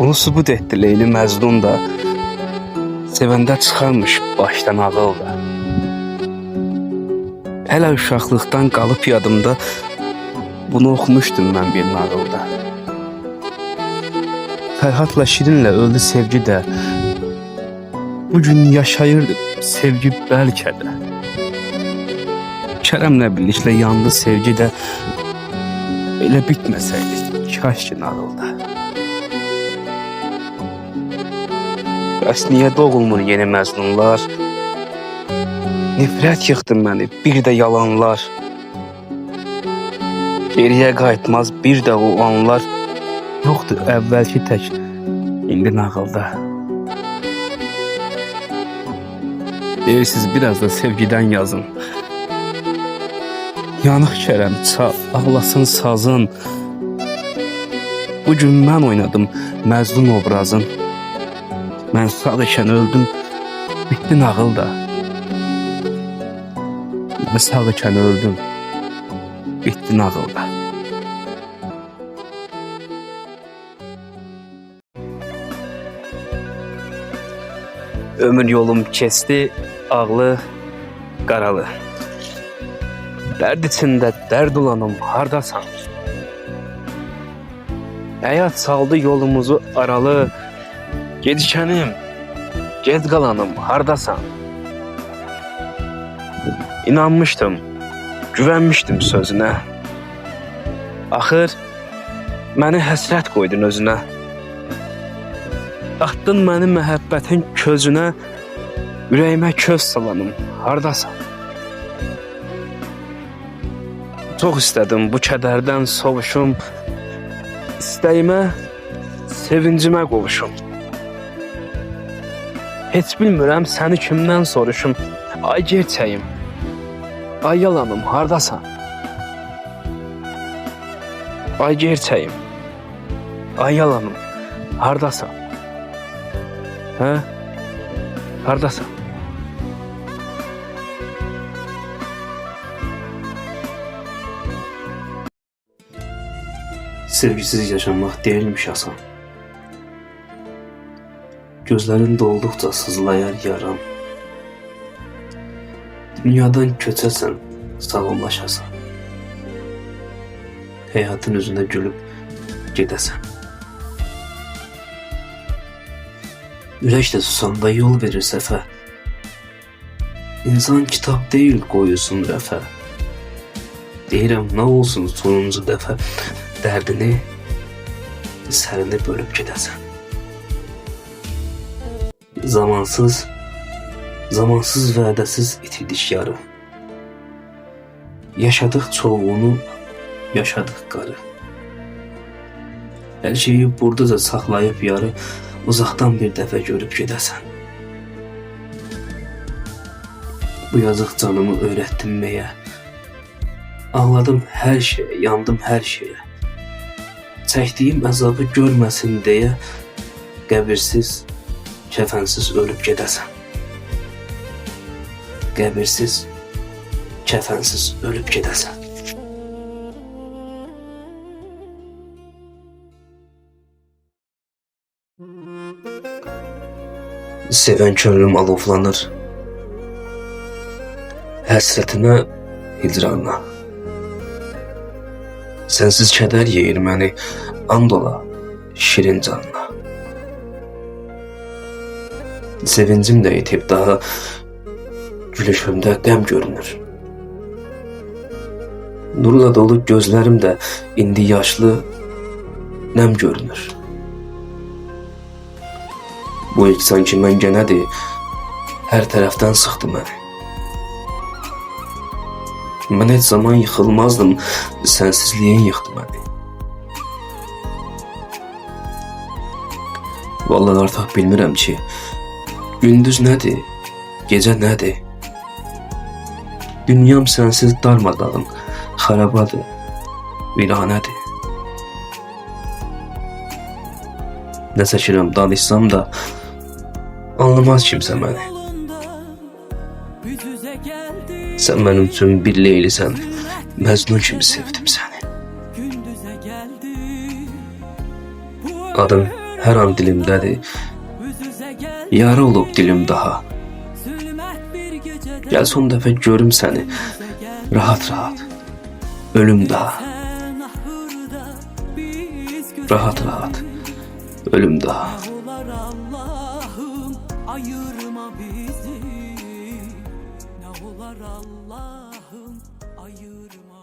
Bunu sübut etti Leyli Məcnun da. Sevəndə çıxarmış başdan ağıl da. Hələ uşaqlıqdan qalıb yadımda, bunu oxumuşdum mən bir nağılda. Fərhadla Şirinlə öldü sevgi də. Bugün yaşayırdı sevgi bəlkə də. Kərəmlə birlikdə yandı sevgi də. Elə bitməsəydi kaş ki nağılda. Bəs niyə doğulmur yeni məzlumlar? Nifrət yıxdı məni, bir də yalanlar. Geriyə qayıtmaz bir də o anlar. Yoxdur əvvəlki tək, indi nağılda. Deyirsiniz biraz da sevgidən yazın. Yanıq Kərəm çal, ağlasın sazın. Bugün mən oynadım məzlum obrazın. Mən sağ ikən öldüm, bitdi nağılda. Mən sağ ikən öldüm, bitdi nağılda. Ömür yolum kesti, ağlı, qaralı. Dərd içində dərd olanım, hardasan? Həyat saldı yolumuzu aralı. Gedişənim, gec qalanım, hardasan? İnanmışdım, güvənmişdim sözünə. Axır, məni həsrət qoydun özünə. Atdın məni məhəbbətin közünə, ürəyimə köz salanım, hardasan? Çox istədim bu kədərdən sovuşum, istəyimə, sevincimə qovuşum. Heç bilmirəm səni kimdən soruşum, ay gerçəyim, ay yalanım, hardasan? Ay gerçəyim, ay yalanım, hardasan? Hə? Hardasan? Sevgisiz yaşamaq deyilmiş asan. Gözlərin dolduqca sızlayar yaram. Dünyadan köçəsən, sağollaşasan. Həyatın üzünə gülüb gedəsən. Ürək də susanda yol verir səfə. İnsan kitab deyil qoyusun rəfə. Deyirəm nə olsun sonuncu dəfə, dərdini, sərini bölüb gedəsən. Zamansız, zamansız vədəsiz itirdik yarı. Yaşadıq çoğunu, yaşadıq qarı. Hər şeyi buradaca saxlayıb yarı, uzaqdan bir dəfə görüb gedəsən. Bu yazıq canımı öyrətdim məyə. Ağladım hər şeyə, yandım hər şeyə. Çəkdiyim əzabı görməsin deyə, qəbirsiz, kəfənsiz ölüb gedəsən. Qəbirsiz, kəfənsiz ölüb gedəsən. Sevən könlüm alovlanır, həsrətinə, hicranına. Sənsiz kədər yeyir məni, and ola, şirin canına. Sevincim də itib daha, gülüşümdə qəm görünür. Nurla dolu gözlərim də indi yaşlı, nəm görünür. Bu ilk sanki məngənədir, hər tərəfdən sıxdı məni. Mən heç zaman yıxılmazdım, sənsizliyin yıxdı məni. Vallahi artıq bilmirəm ki, gündüz nədir, gecə nədir? Dünyam sənsiz darmadağın, xarabadır, viranədir. Nə çəkirəm danışsam da, anlamaz kimsə məni. Sən mənim üçün bir leylisən, Məcnun kimi sevdim səni. Adın Hər an dilimdədir. Yara olub dilim daha. Gəl son dəfə görüm səni. Rahat-rahat. Ölüm daha. Rahat-rahat. Ölüm daha. Allah'ım ayırma bizi. Ne olar Allah'ım ayırma